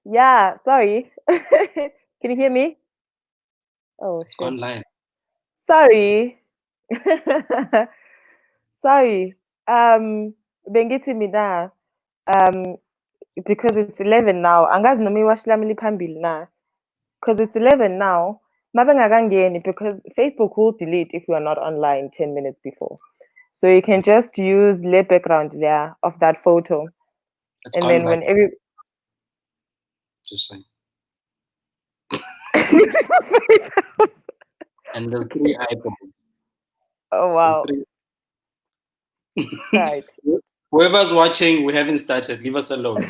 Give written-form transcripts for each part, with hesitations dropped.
Yeah, sorry. Can you hear me? Oh It's shit. gone live. Sorry. Sorry. Bengithi mina because it's 11 now. Angazi noma iwashi lami liphambili na. Because it's 11 now. Mabengakangeni because Facebook will delete if you are not online 10 minutes before. So you can just use the background there of that photo. It's And gone then live. when every Just saying. And the three eyeballs. Oh The wow. three. Right. Whoever's watching, we haven't started. Leave us alone.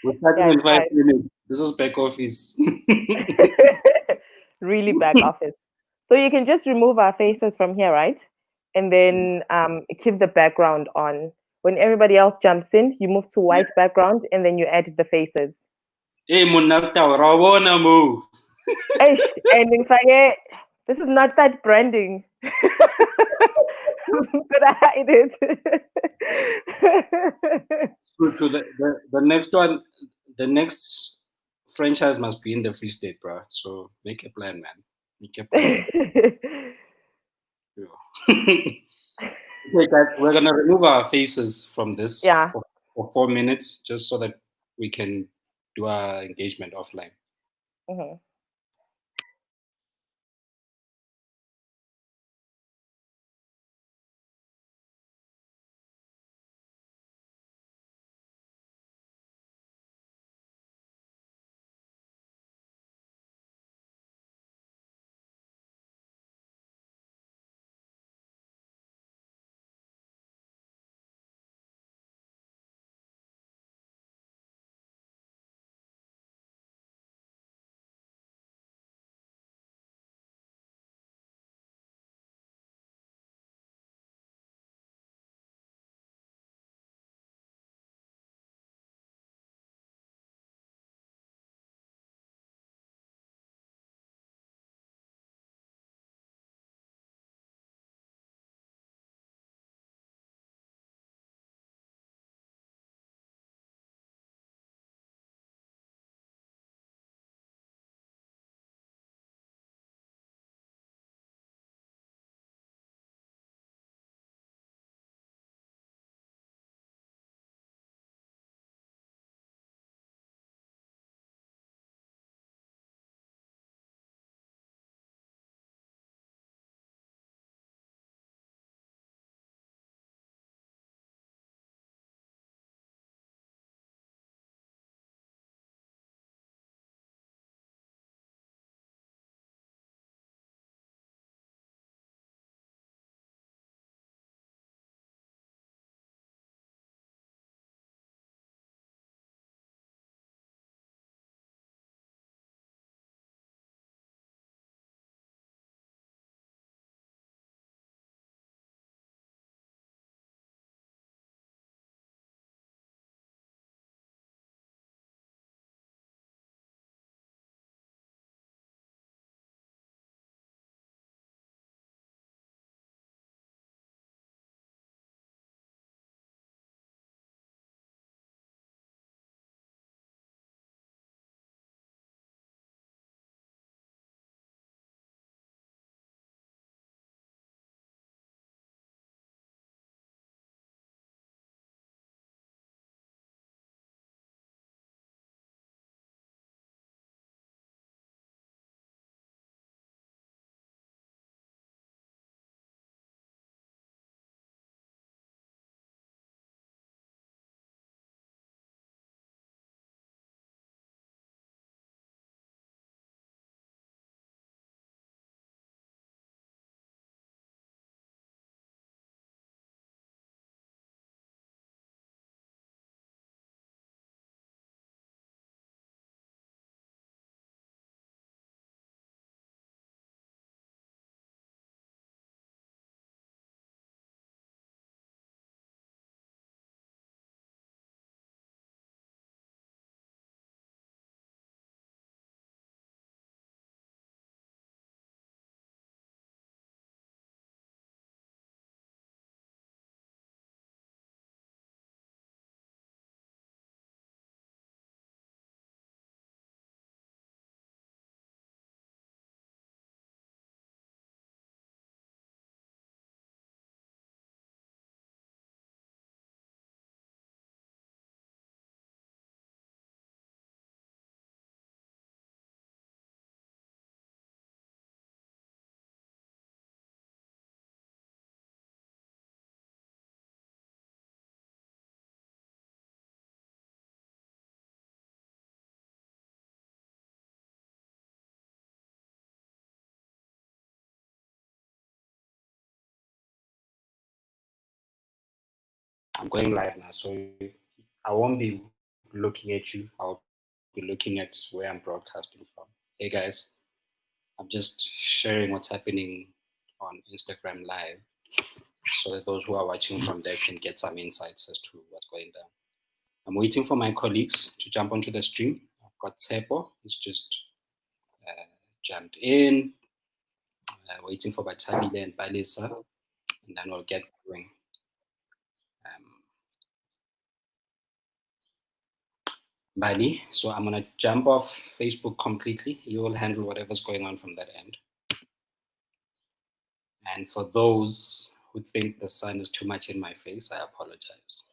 We're starting Yeah, in it's five fine. minutes. This is back office. Really back office. So you can just remove our faces from here, right? And then keep the background on. When everybody else jumps in, you move to Yeah. white background and then you add the faces. Hey, Munafta, Rawona mo. Eish, and if this is not that branding. But I hide it. To the next one, the next franchise must be in the Free State, bro. So make a plan, man. Make a plan. Yeah. Okay, guys, we're gonna remove our faces from this Yeah. for 4 minutes, just so that we can do our engagement offline. Mhm. I'm going live now, so I won't be looking at you. I'll be looking at where I'm broadcasting from. Hey guys, I'm just sharing what's happening on Instagram Live, so that those who are watching from there can get some insights as to what's going down. I'm waiting for my colleagues to jump onto the stream. I've got Tsepo, who's just jumped in, waiting for Batabile and Balisa, and then we'll get going. Um, Bali, so I'm gonna jump off Facebook completely. You will handle whatever's going on from that end. And for those who think the sun is too much in my face, I apologize.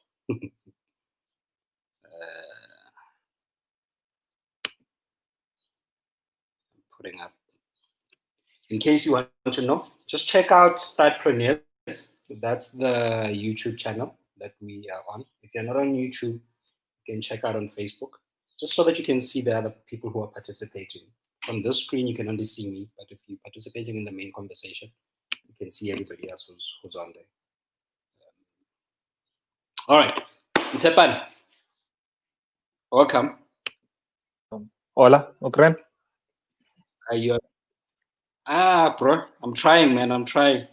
Putting up. In case you want to know, just check out THUDpreneurs. That's the YouTube channel that we are on. If you're not on YouTube, you can check out on Facebook, just so that you can see the other people who are participating. On this screen, you can only see me, but if you're participating in the main conversation, you can see everybody else who's on there. All right, Ntepan, welcome. Hola, Ukren. Are you? Bro, I'm trying, man. I'm trying.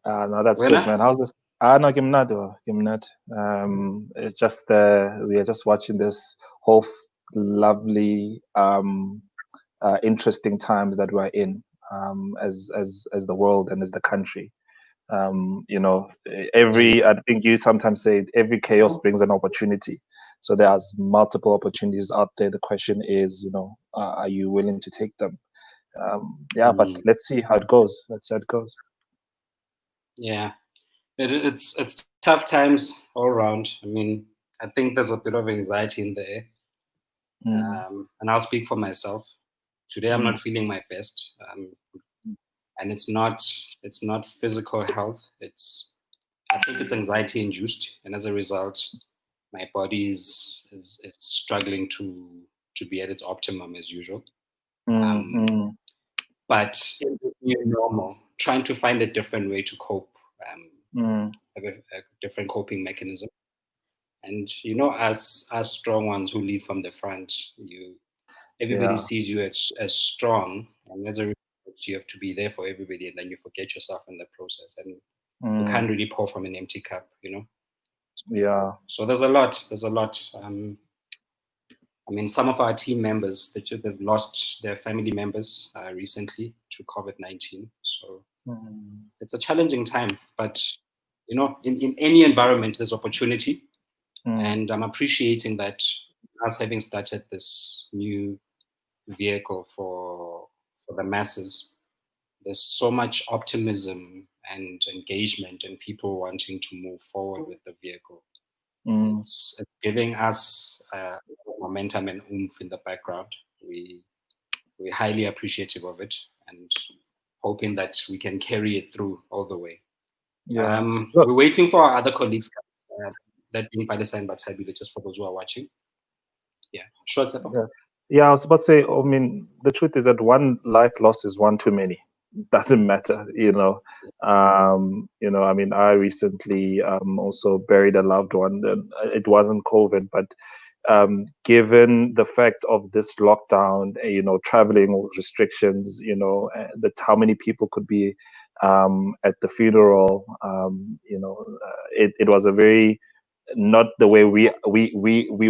No, that's good, man. How's this? No, Gimnat. It's just we are just watching this whole lovely, interesting times that we're in, as the world and as the country. You know, I think you sometimes say every chaos brings an opportunity. So there's multiple opportunities out there. The question is, are you willing to take them? But let's see how it goes. Let's see how it goes. Yeah, it's tough times all around. I mean, I think there's a bit of anxiety in the air, and I'll speak for myself. Today, I'm not feeling my best, and it's not physical health. I think it's anxiety induced, and as a result, my body is struggling to be at its optimum as usual. But in this new normal, trying to find a different way to cope, have a different coping mechanism. And as strong ones who lead from the front, everybody sees you as strong, and as a result, you have to be there for everybody, and then you forget yourself in the process, and you can't really pour from an empty cup, Yeah. So there's a lot. I mean, some of our team members, they've lost their family members recently to COVID-19. So it's a challenging time, but in any environment, there's opportunity. And I'm appreciating that us having started this new vehicle for the masses, there's so much optimism and engagement and people wanting to move forward with the vehicle. It's giving us momentum and oomph in the background. We're highly appreciative of it and hoping that we can carry it through all the way. Yeah. We're waiting for our other colleagues, that being Palisa and Batabile, just for those who are watching. Yeah, sure, Tsepo. Yeah, I was about to say, I mean, the truth is that one life loss is one too many. It doesn't matter, I mean, I recently also buried a loved one. And it wasn't COVID, but given the fact of this lockdown, traveling restrictions, how many people could be at the funeral, it was a very not the way we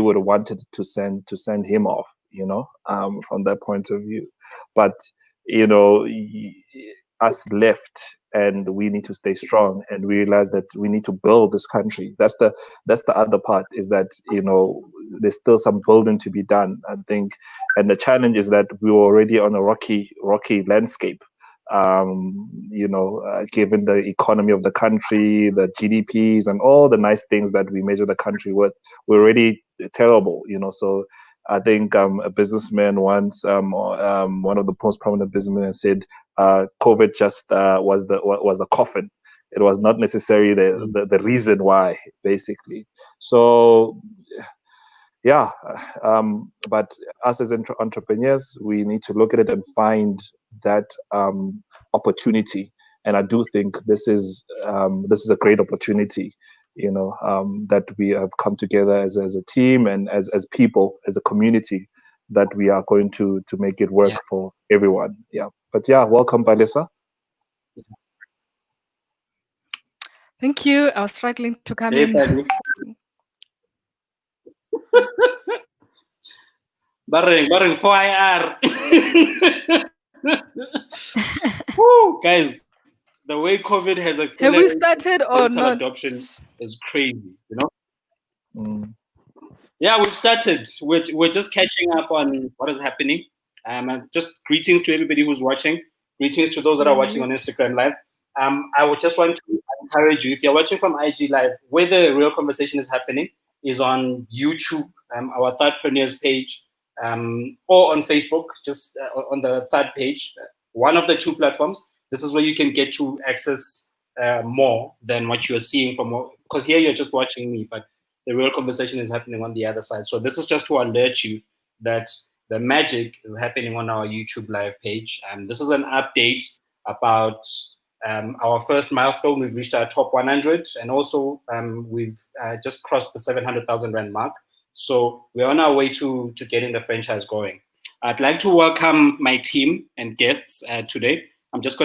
would have wanted to send him off, from that point of view. But us left, and we need to stay strong, and we realize that we need to build this country. That's the other part, is that there's still some building to be done, I think. And the challenge is that we were already on a rocky landscape, given the economy of the country, the GDPs, and all the nice things that we measure the country with. We're already terrible, so I think a businessman once, one of the most prominent businessmen, said COVID just was the coffin. It was not necessarily the reason why, basically. So yeah, but us as entrepreneurs, we need to look at it and find that opportunity And I do think this is a great opportunity, that we have come together as a team and as people, as a community, that we are going to make it work for everyone. Yeah. But yeah, welcome, Balisa. Thank you. I was struggling to come Hey, in. Barring 4IR. Woo, guys, the way COVID has accelerated Have we started or digital not? adoption is crazy, you know? Mm. Yeah, we've started. We're just catching up on what is happening. Just greetings to everybody who's watching. Greetings to those that are watching on Instagram Live. I would just want to encourage you, if you're watching from IG Live, where the real conversation is happening is on YouTube, our THUDpreneurs page, or on Facebook, just on the Thud page, one of the two platforms. This is where you can get to access more than what you're seeing from, because here you're just watching me, but the real conversation is happening on the other side. So this is just to alert you that the magic is happening on our YouTube Live page. This is an update about our first milestone. We've reached our top 100, and also we've just crossed the 700,000 Rand mark. So we're on our way to getting the franchise going. I'd like to welcome my team and guests today. There's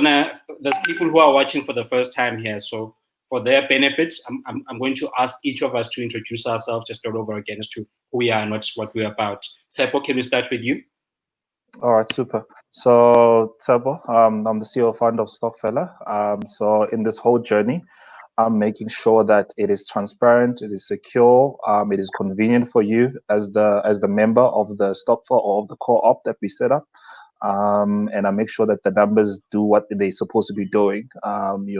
people who are watching for the first time here. So for their benefits, I'm going to ask each of us to introduce ourselves just all over again as to who we are and what we're about. Tsepo, can we start with you? All right, super. So, Tsepo, I'm the CEO founder of Stokvel. So in this whole journey, I'm making sure that it is transparent, it is secure, it is convenient for you as the member of the Stokvel or of the co-op that we set up. And I make sure that the numbers do what they're supposed to be doing.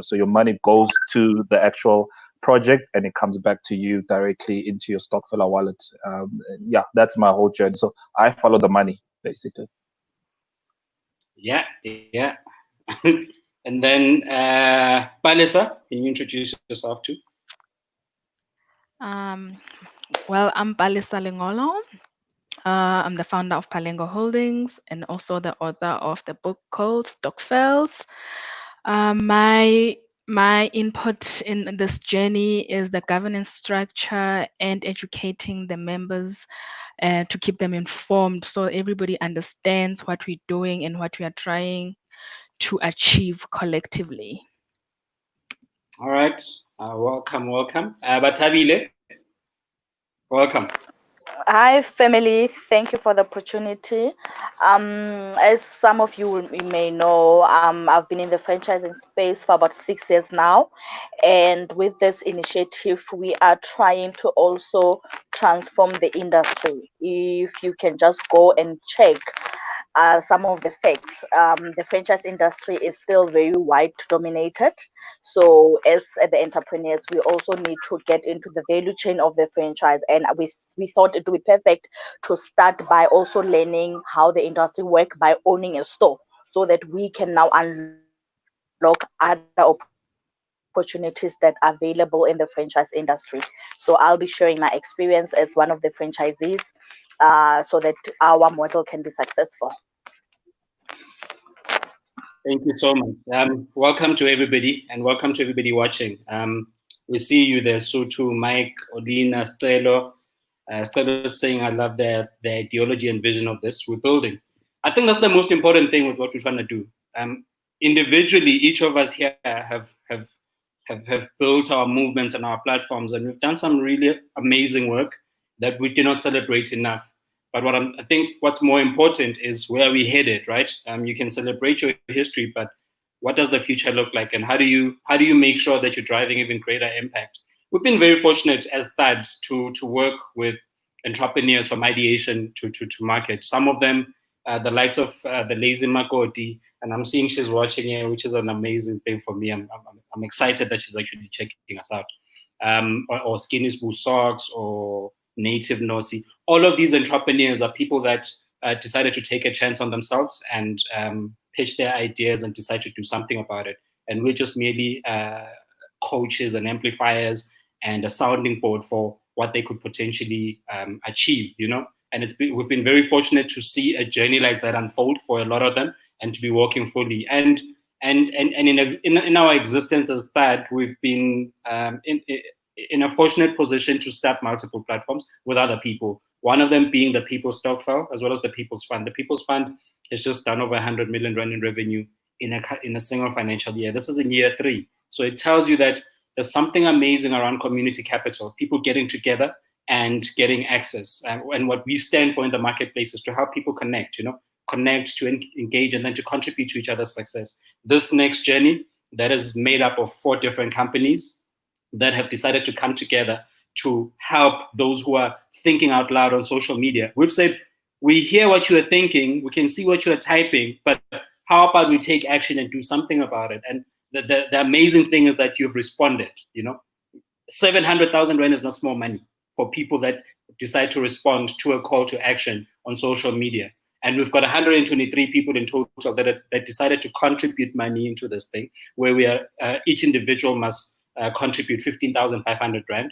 So your money goes to the actual project and it comes back to you directly into your Stokvel wallet. Yeah, that's my whole journey. So I follow the money, basically. Yeah. And then, Balisa, can you introduce yourself too? Well, I'm Balisa Lengolo. I'm the founder of Palengo Holdings and also the author of the book called Stokvels. My input in this journey is the governance structure and educating the members to keep them informed so everybody understands what we're doing and what we are trying to achieve collectively. All right. Welcome. Batabile, welcome. Hi, family. Thank you for the opportunity. As some of you may know, I've been in the franchising space for about 6 years now. And with this initiative, we are trying to also transform the industry. If you can just go and check some of the facts, the franchise industry is still very white dominated. So as the entrepreneurs, we also need to get into the value chain of the franchise, and we thought it would be perfect to start by also learning how the industry work by owning a store, so that we can now unlock other opportunities that are available in the franchise industry. So I'll be sharing my experience as one of the franchisees, so that our model can be successful. Thank you so much. Welcome to everybody, and welcome to everybody watching. We see you there, Sutu, Mike, Odina, Stelo. Stelo is saying, I love the ideology and vision of this. We're building. I think that's the most important thing with what we're trying to do. Individually, each of us here have built our movements and our platforms, and we've done some really amazing work that we cannot celebrate enough. But I think what's more important is where we headed, right? You can celebrate your history, but what does the future look like, and how do you make sure that you're driving even greater impact? We've been very fortunate as THUD to work with entrepreneurs from ideation to market. Some of them, the likes of the Lazy Makoti, and I'm seeing she's watching here, which is an amazing thing for me. I'm excited that she's actually checking us out. Or Skinny Spoo Socks or Native Nosi. All of these entrepreneurs are people that decided to take a chance on themselves and pitch their ideas and decide to do something about it. And we're just merely coaches and amplifiers and a sounding board for what they could potentially achieve, you know? And we've been very fortunate to see a journey like that unfold for a lot of them and to be working fully. And And in our existence as THUD, we've been in a fortunate position to start multiple platforms with other people. One of them being the People's Stokvel, as well as the People's Fund. The People's Fund has just done over 100 million rand in revenue in a single financial year. This is in year 3. So it tells you that there's something amazing around community capital, people getting together and getting access. And what we stand for in the marketplace is to help people connect, connect, to engage, and then to contribute to each other's success. This next journey that is made up of 4 different companies that have decided to come together to help those who are thinking out loud on social media. We've said, we hear what you are thinking, we can see what you are typing, but how about we take action and do something about it? And the amazing thing is that you've responded. 700,000 rand is not small money for people that decide to respond to a call to action on social media. And we've got 123 people in total that decided to contribute money into this thing, where we are each individual must contribute 15,500 rand,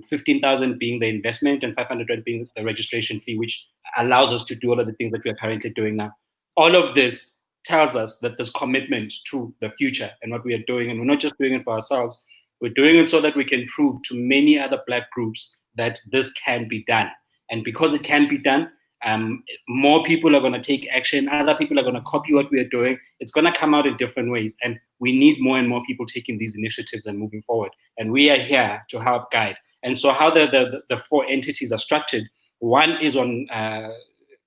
15,000 being the investment and 500 rand being the registration fee, which allows us to do all of the things that we are currently doing now. All of this tells us that there's commitment to the future and what we are doing, and we're not just doing it for ourselves. We're doing it so that we can prove to many other Black groups that this can be done. And because it can be done, more people are going to take action. Other people are going to copy what we are doing. It's going to come out in different ways. And we need more and more people taking these initiatives and moving forward. And we are here to help guide. And so how the 4 entities are structured, one is on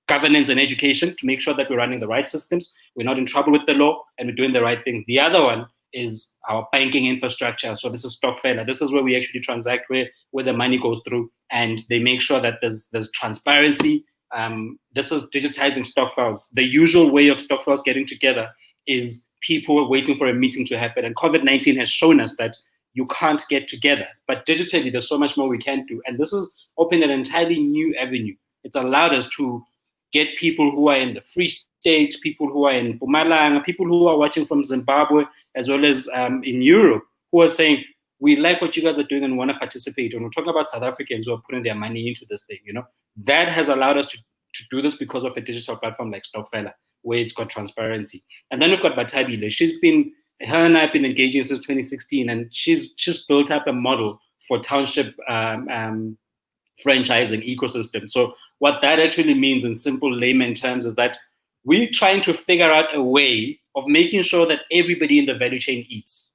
governance and education, to make sure that we're running the right systems, we're not in trouble with the law, and we're doing the right things. The other one is our banking infrastructure. So this is Stokvel. This is where we actually transact, where the money goes through, and they make sure that there's transparency. This is digitizing Stokvels. The usual way of Stokvels getting together is people waiting for a meeting to happen. And COVID-19 has shown us that you can't get together. But digitally, there's so much more we can do. And this has opened an entirely new avenue. It's allowed us to get people who are in the Free State, people who are in Mpumalanga, people who are watching from Zimbabwe, as well as in Europe, who are saying, we like what you guys are doing and want to participate. When we're talking about South Africans who are putting their money into this thing, that has allowed us to do this because of a digital platform like Stokvel, where it's got transparency. And then we've got Batabile. Her and I have been engaging since 2016, and she's built up a model for township franchising ecosystem. So what that actually means in simple layman terms is that we're trying to figure out a way of making sure that everybody in the value chain eats.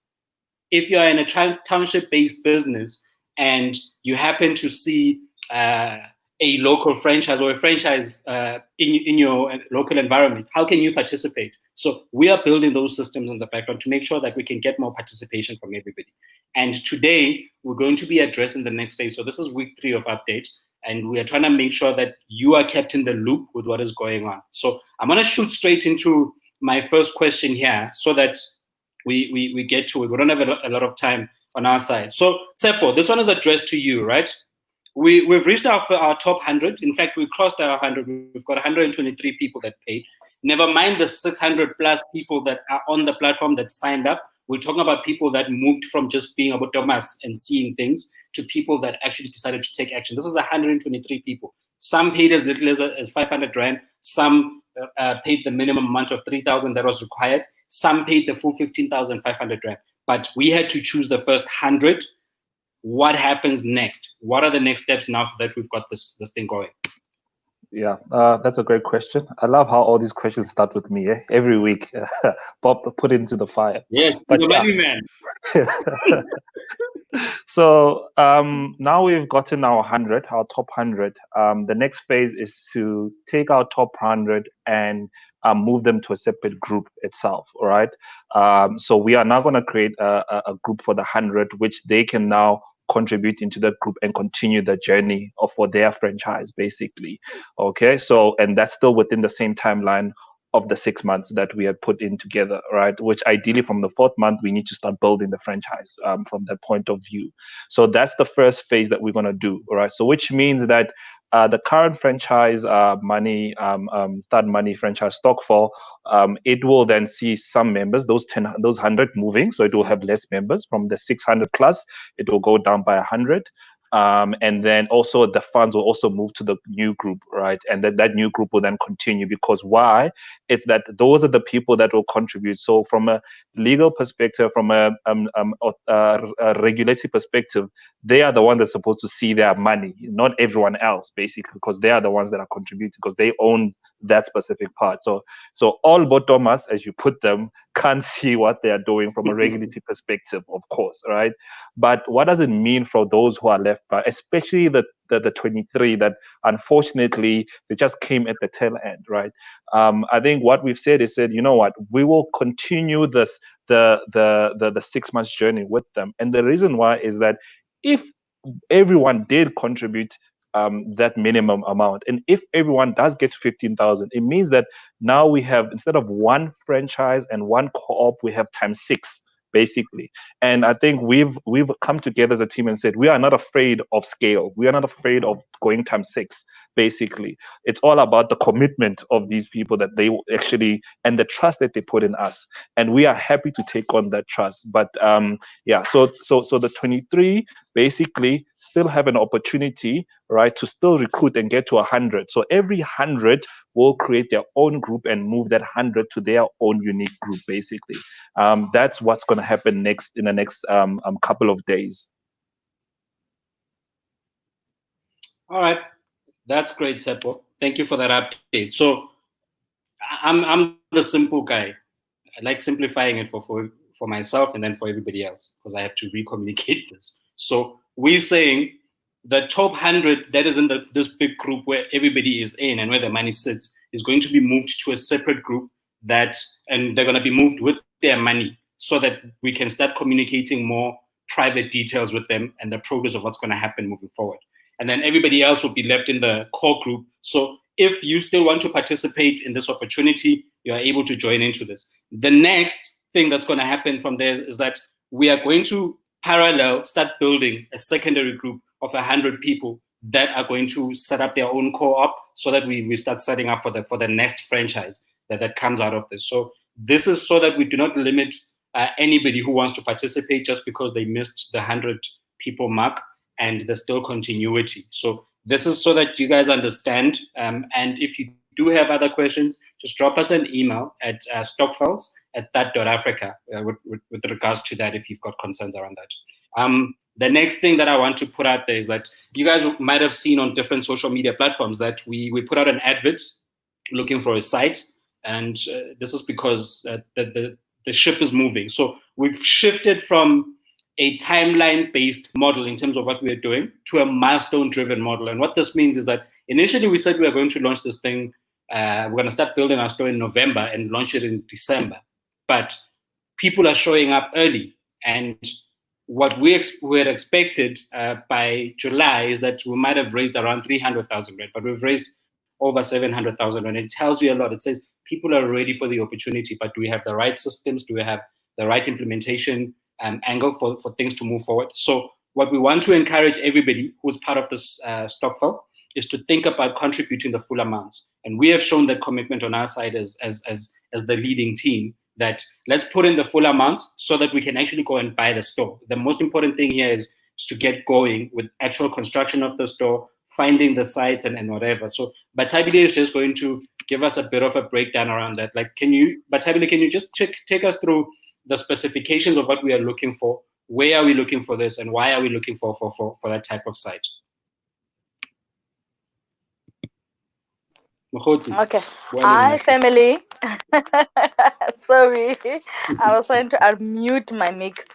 If you're in a township-based business and you happen to see a local franchise or a franchise in your local environment, how can you participate? So we are building those systems in the background to make sure that we can get more participation from everybody. And today, we're going to be addressing the next phase. So this is week 3 of updates, and we are trying to make sure that you are kept in the loop with what is going on. So I'm going to shoot straight into my first question here so that we get to it. We don't have a lot of time on our side. So Tsepo, this one is addressed to you, right? We've reached our top 100. In fact, we crossed our 100. We've got 123 people that paid. Never mind the 600 plus people that are on the platform that signed up. We're talking about people that moved from just being about Thomas and seeing things to people that actually decided to take action. This is 123 people. Some paid as little as 500 rand. Some paid the minimum amount of 3,000 that was required. Some paid the full 15,500 rand. But we had to choose the first 100. What happens next? What are the next steps now that we've got this thing going? Yeah, that's a great question. I love how all these questions start with me every week. Bob, put it into the fire. Yes, but the money man. So now we've gotten our 100, our top 100. The next phase is to take our top 100 and move them to a separate group itself. All right. So we are now going to create a group for the 100, which they can now contribute into that group and continue the journey for their franchise, basically. Okay. So, and that's still within the same timeline of the 6 months that we had put in together, right? Which ideally from the 4th month, we need to start building the franchise from that point of view. So that's the first phase that we're going to do, all right? So which means that the current franchise THUDmoney franchise Stokvel, it will then see some members, those 100 moving. So it will have less members from the 600 plus. It will go down by 100. And then also the funds will also move to the new group, right? And then that new group will then continue, because why? It's that those are the people that will contribute. So from a legal perspective, from a regulatory perspective, they are the ones that's supposed to see their money, not everyone else, basically, because they are the ones that are contributing, because they own that specific part. So all bottomers, as you put them, can't see what they are doing from a regulatory perspective, of course, right? But what does it mean for those who are left by, especially the 23 that unfortunately they just came at the tail end, right? I think what we've said is you know what, we will continue this the 6 months journey with them. And the reason why is that if everyone did contribute that minimum amount, and if everyone does get 15,000, it means that now we have, instead of one franchise and one co-op, we have ×6, basically. And I think we've come together as a team and said, we are not afraid of scale. We are not afraid of going ×6, basically. It's all about the commitment of these people that they actually, and the trust that they put in us. And we are happy to take on that trust. But yeah, so the 23 basically still have an opportunity, right, to still recruit and get to 100. So every 100 will create their own group and move that 100 to their own unique group, basically. That's what's going to happen next in the next couple of days. All right, that's great, Seppo. Thank you for that update. So I'm the simple guy. I like simplifying it for myself and then for everybody else, because I have to recommunicate this. So we're saying the top 100 that is in this big group where everybody is in and where the money sits is going to be moved to a separate group, and they're going to be moved with their money, so that we can start communicating more private details with them and the progress of what's going to happen moving forward. And then everybody else will be left in the core group. So if you still want to participate in this opportunity, you are able to join into this. The next thing that's going to happen from there is that we are going to parallel start building a secondary group of 100 people that are going to set up their own co-op, so that we start setting up for the next franchise that comes out of this. So this is so that we do not limit anybody who wants to participate just because they missed the 100 people mark, and there's still continuity. So this is so that you guys understand. And if you do have other questions, just drop us an email at stokvels@thud.africa with regards to that, if you've got concerns around that. The next thing that I want to put out there is that you guys might have seen on different social media platforms that we put out an advert looking for a site. And this is because the ship is moving. So we've shifted from a timeline-based model in terms of what we're doing to a milestone-driven model. And what this means is that initially we said we are going to launch this thing, we're going to start building our store in November and launch it in December. But people are showing up early. And what we had expected by July is that we might have raised around 300,000 rand, but we've raised over 700,000 rand. It tells you a lot. It says people are ready for the opportunity, but do we have the right systems? Do we have the right implementation angle for things to move forward? So what we want to encourage everybody who's part of this Stokvel is to think about contributing the full amount. And we have shown that commitment on our side as the leading team, that let's put in the full amount so that we can actually go and buy the store. The most important thing here is to get going with actual construction of the store, finding the sites and whatever. So Batabile is just going to give us a bit of a breakdown around that. Like, Batabile, can you just take us through the specifications of what we are looking for? Where are we looking for this, and why are we looking for that type of site? Okay. Hi, family. Sorry, I was trying to unmute my mic.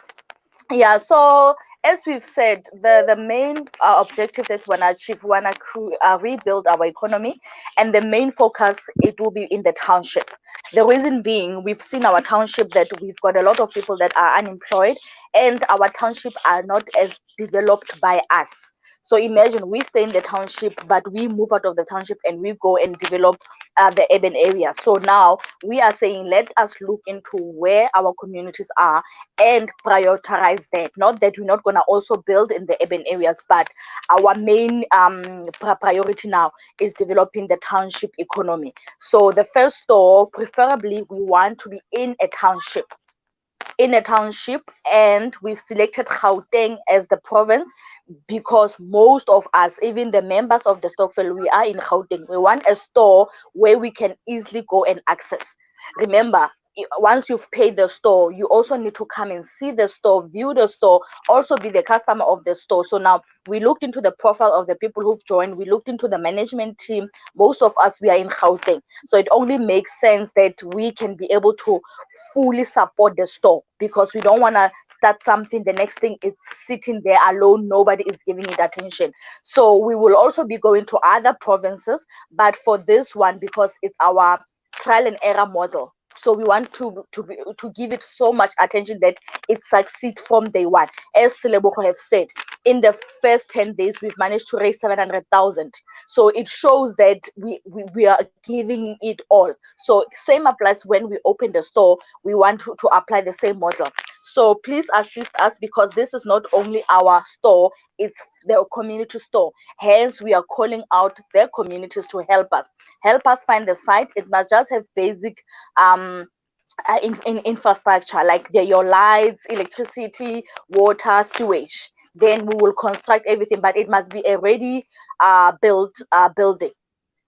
Yeah, so as we've said, the main objective that we want to achieve, we want to rebuild our economy, and the main focus, it will be in the township. The reason being, we've seen our township that we've got a lot of people that are unemployed, and our township are not as developed by us. So imagine we stay in the township, but we move out of the township and we go and develop the urban area. So now we are saying, let us look into where our communities are and prioritize that. Not that we're not going to also build in the urban areas, but our main priority now is developing the township economy. So the first store, preferably, we want to be in a township. in a township, and we've selected Gauteng as the province because most of us, even the members of the Stokvel, we are in Gauteng. We want a store where we can easily go and access. Remember, once you've paid the store, you also need to come and see the store, view the store, also be the customer of the store. So now we looked into the profile of the people who've joined. We looked into the management team. Most of us, we are in Gauteng. So it only makes sense that we can be able to fully support the store, because we don't want to start something, the next thing it's sitting there alone, nobody is giving it attention. So we will also be going to other provinces, but for this one, because it's our trial and error model, so we want to give it so much attention that it succeeds from day one. As Selebogo have said, in the first 10 days we've managed to raise 700,000, so it shows that we are giving it all. So same applies when we open the store. We want to apply the same model. So please assist us, because this is not only our store, it's the community store. Hence, we are calling out their communities to help us find the site. It must just have basic in infrastructure, like your lights, electricity, water, sewage. Then we will construct everything, but it must be a ready built building.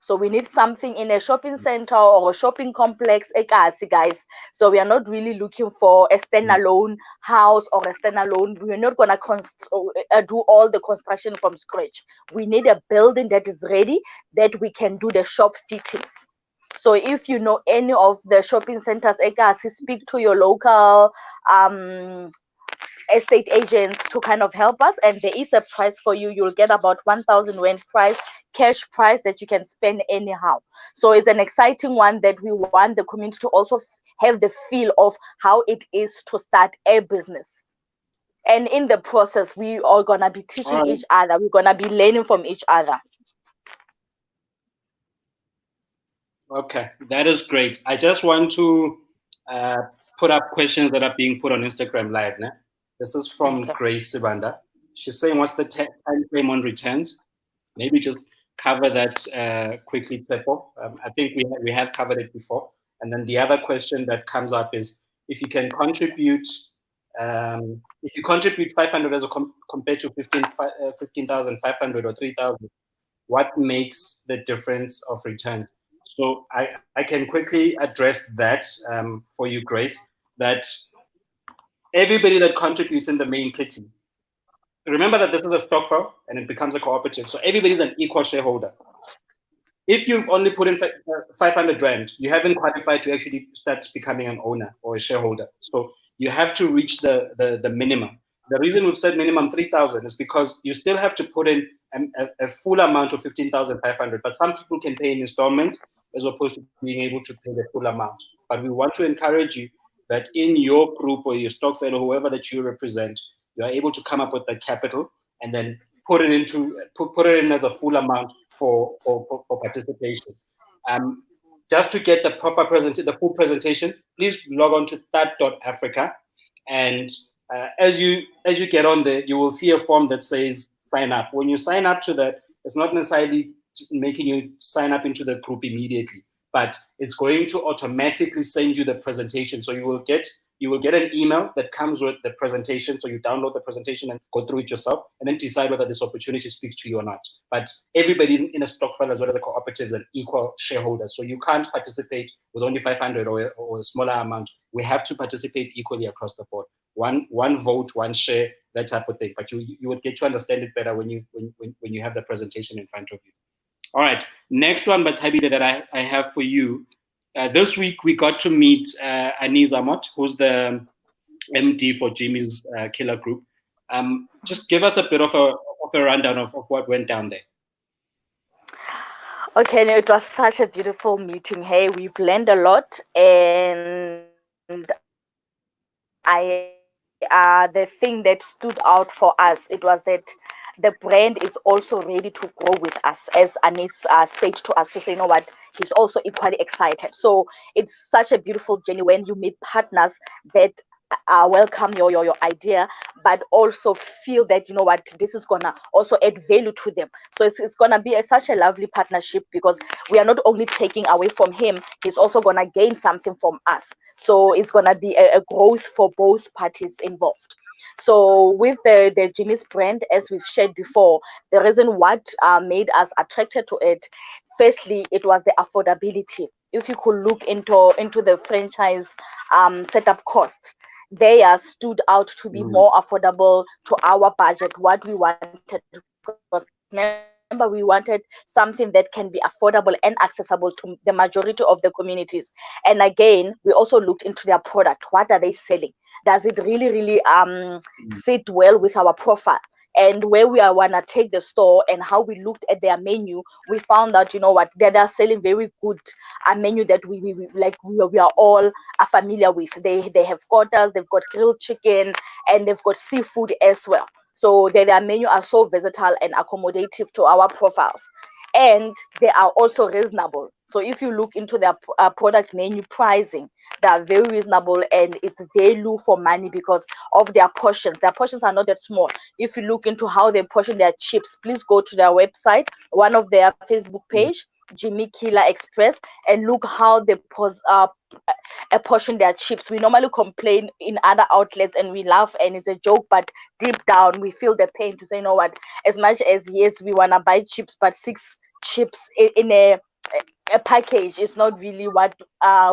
So we need something in a shopping center or a shopping complex, guys. So we are not really looking for a standalone house or a standalone. We're not gonna do all the construction from scratch. We need a building that is ready, that we can do the shop fittings. So if you know any of the shopping centers, speak to your local estate agents to kind of help us, and there is a price for you. You'll get about 1,000 rand price, cash price, that you can spend anyhow. So it's an exciting one that we want the community to also have the feel of how it is to start a business. And in the process, we are gonna be teaching each other. We're gonna be learning from each other. Okay, that is great. I just want to put up questions that are being put on Instagram Live. Né? This is from Grace Sibanda. She's saying, what's the time frame on returns? Maybe just cover that quickly, Tsepo. I think we have covered it before. And then the other question that comes up is, if you can contribute, if you contribute 500 as compared to 15,500 or 3,000, what makes the difference of returns? So I can quickly address that for you, Grace, that everybody that contributes in the main kitty, remember that this is a Stokvel and it becomes a cooperative. So everybody's an equal shareholder. If you've only put in 500 rand, you haven't qualified to actually start becoming an owner or a shareholder. So you have to reach the minimum. The reason we've said minimum 3,000 is because you still have to put in a full amount of 15,500, but some people can pay in installments as opposed to being able to pay the full amount. But we want to encourage you that in your group or your Stokvel or whoever that you represent, you are able to come up with the capital and then put it in as a full amount for participation. Just to get the proper the full presentation, please log on to THUD.Africa, and as you get on there, you will see a form that says sign up. When you sign up to that, it's not necessarily making you sign up into the group immediately, but it's going to automatically send you the presentation. So you will get an email that comes with the presentation. So you download the presentation and go through it yourself, and then decide whether this opportunity speaks to you or not. But everybody in a Stokvel as well as a cooperative is an equal shareholder. So you can't participate with only 500 or a smaller amount. We have to participate equally across the board. One vote, one share, that type of thing. But you would get to understand it better when you have the presentation in front of you. All right, next one, Batshabile, that I have for you. This week we got to meet Anis Amot, who's the MD for Jimmy's Killer Group. Just give us a bit of a rundown of what went down there. Okay, it was such a beautiful meeting. Hey, we've learned a lot, and the thing that stood out for us, it was that the brand is also ready to grow with us, as Anis said to us, to say, you know what, he's also equally excited. So it's such a beautiful journey when you meet partners that welcome your idea, but also feel that, you know what, this is gonna also add value to them. So it's gonna be such a lovely partnership, because we are not only taking away from him, he's also gonna gain something from us. So it's gonna be a growth for both parties involved. So with the Jimmy's brand, as we've shared before, the reason what made us attracted to it, firstly, it was the affordability. If you could look into the franchise setup cost, they are stood out to be more affordable to our budget, what we wanted. Because remember, we wanted something that can be affordable and accessible to the majority of the communities. And again, we also looked into their product. What are they selling? Does it really sit well with our profile? And where we want to take the store, and how we looked at their menu, we found that, you know what, they're selling very good menu that we are all familiar with. They have quarters, they've got grilled chicken, and they've got seafood as well. So their menu are so versatile and accommodative to our profiles, and they are also reasonable. So if you look into their product menu pricing, they are very reasonable, and it's value for money because of their portions. Their portions are not that small. If you look into how they portion their chips, please go to their website, one of their Facebook page, Jimmy Killer Express, and look how they portion their chips. We normally complain in other outlets and we laugh and it's a joke, but deep down we feel the pain to say, you know what, as much as yes, we want to buy chips, but 6 chips in a package is not really what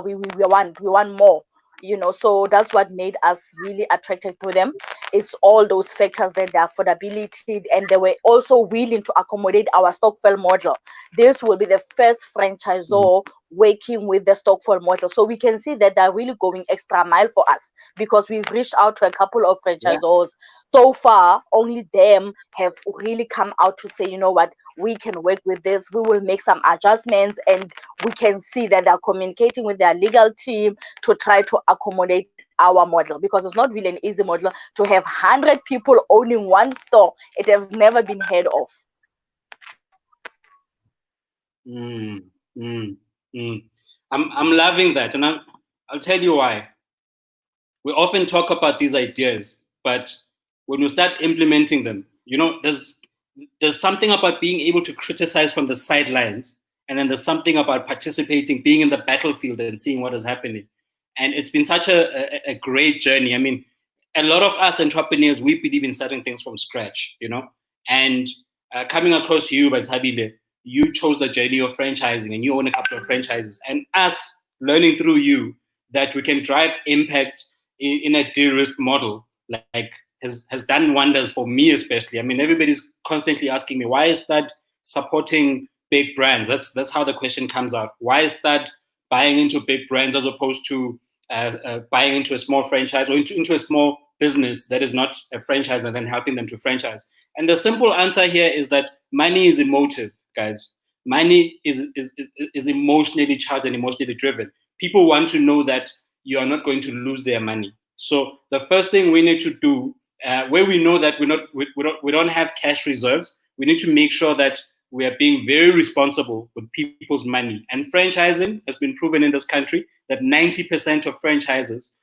we want. We want more, you know. So that's what made us really attracted to them. It's all those factors, that the affordability, and they were also willing to accommodate our Stokvel model. This will be the first franchisor working with the Stokvel model, so we can see that they're really going extra mile for us, because we've reached out to a couple of franchisors. So far, only them have really come out to say, you know what, we can work with this, we will make some adjustments, and we can see that they're communicating with their legal team to try to accommodate our model, because it's not really an easy model to have 100 people owning one store. It has never been heard of. I'm loving that, and I'll tell you why. We often talk about these ideas, but when you start implementing them, you know, there's something about being able to criticize from the sidelines, and then there's something about participating, being in the battlefield and seeing what is happening. And it's been such a great journey. I mean, a lot of us entrepreneurs, we believe in starting things from scratch, you know, and coming across you, Batshabile, you chose the journey of franchising, and you own a couple of franchises, and us learning through you that we can drive impact in a de-risk model, like has done wonders for me, especially. I mean, everybody's constantly asking me, why is that supporting big brands? That's how the question comes out. Why is that buying into big brands as opposed to buying into a small franchise, or into a small business that is not a franchise, and then helping them to franchise? And the simple answer here is that money is emotive, guys. Money is emotionally charged and emotionally driven. People want to know that you are not going to lose their money. So the first thing we need to do, where we know that we don't have cash reserves, we need to make sure that we are being very responsible with people's money. And franchising has been proven in this country that 90% of franchises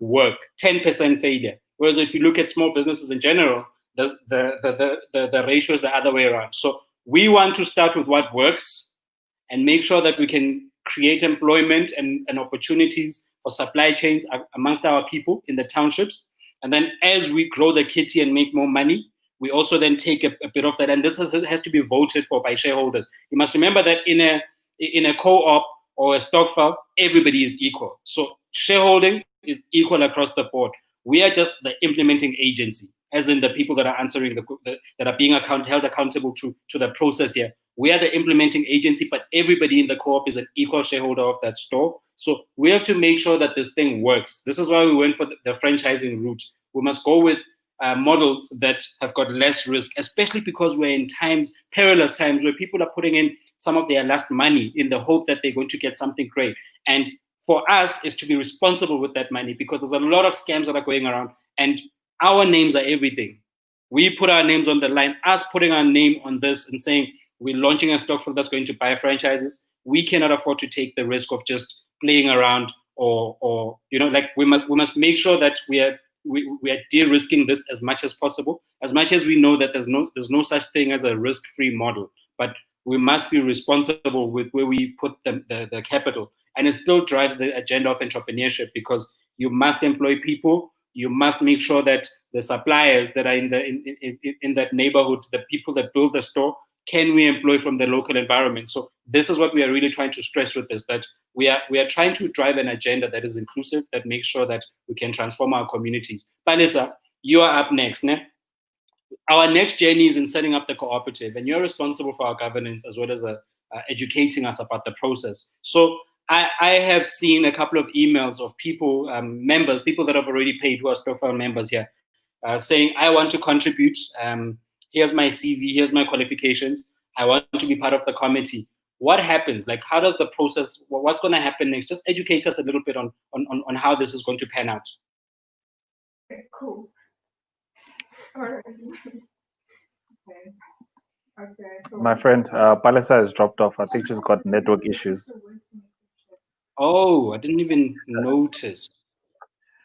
work, 10% failure. Whereas if you look at small businesses in general, the ratio is the other way around. So we want to start with what works and make sure that we can create employment and opportunities for supply chains amongst our people in the townships. And then as we grow the kitty and make more money, we also then take a bit of that. And this has to be voted for by shareholders. You must remember that in a co-op or a Stokvel, everybody is equal. So shareholding is equal across the board. We are just the implementing agency, as in the people that are answering, that are being held accountable to the process here. We are the implementing agency, but everybody in the co-op is an equal shareholder of that store. So we have to make sure that this thing works. This is why we went for the franchising route. We must go with models that have got less risk, especially because we're in perilous times, where people are putting in some of their last money in the hope that they're going to get something great. And for us is to be responsible with that money, because there's a lot of scams that are going around, and our names are everything. We put our names on the line. Us putting our name on this and saying we're launching a Stokvel that's going to buy franchises, we cannot afford to take the risk of just playing around or you know, like we must make sure that we are de-risking this as much as possible, as much as we know that there's no such thing as a risk-free model, but we must be responsible with where we put the capital. And it still drives the agenda of entrepreneurship, because you must employ people. You must make sure that the suppliers that are in that neighborhood, the people that build the store, can we employ from the local environment? So this is what we are really trying to stress with this, that we are trying to drive an agenda that is inclusive, that makes sure that we can transform our communities. Palisa, you are up next. Ne? Our next journey is in setting up the cooperative, and you're responsible for our governance as well as educating us about the process. So I have seen a couple of emails of people, members, people that have already paid, who are Stokvel members here, saying, I want to contribute. Here's my CV, here's my qualifications. I want to be part of the committee. What happens? Like, how does the process, what's going to happen next? Just educate us a little bit on how this is going to pan out. Okay, cool. All right. Okay. So My friend, Palisa has dropped off. I think she's got network issues. Oh, I didn't even notice.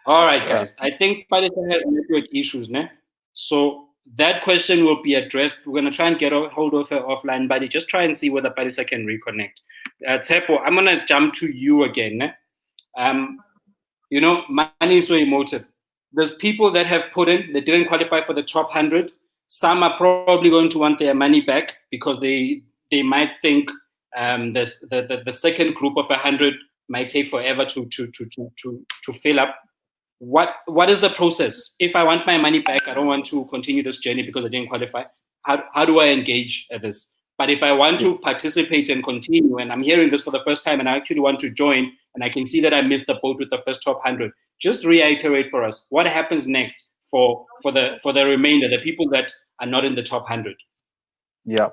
All right, guys. I think Palisa has network issues, ne? So that question will be addressed. We're going to try and get a hold of her offline, buddy. Just try and see whether Palisa can reconnect. Tsepo, I'm going to jump to you again. Ne? You know, money is so emotive. There's people that have put in, they didn't qualify for the top 100. Some are probably going to want their money back because they might think the second group of 100 might take forever to fill up. What is the process? If I want my money back, I don't want to continue this journey because I didn't qualify. How do I engage at this? But if I want to participate and continue, and I'm hearing this for the first time, and I actually want to join, and I can see that I missed the boat with the first top 100, just reiterate for us what happens next for the remainder, the people that are not in the top 100. Yeah.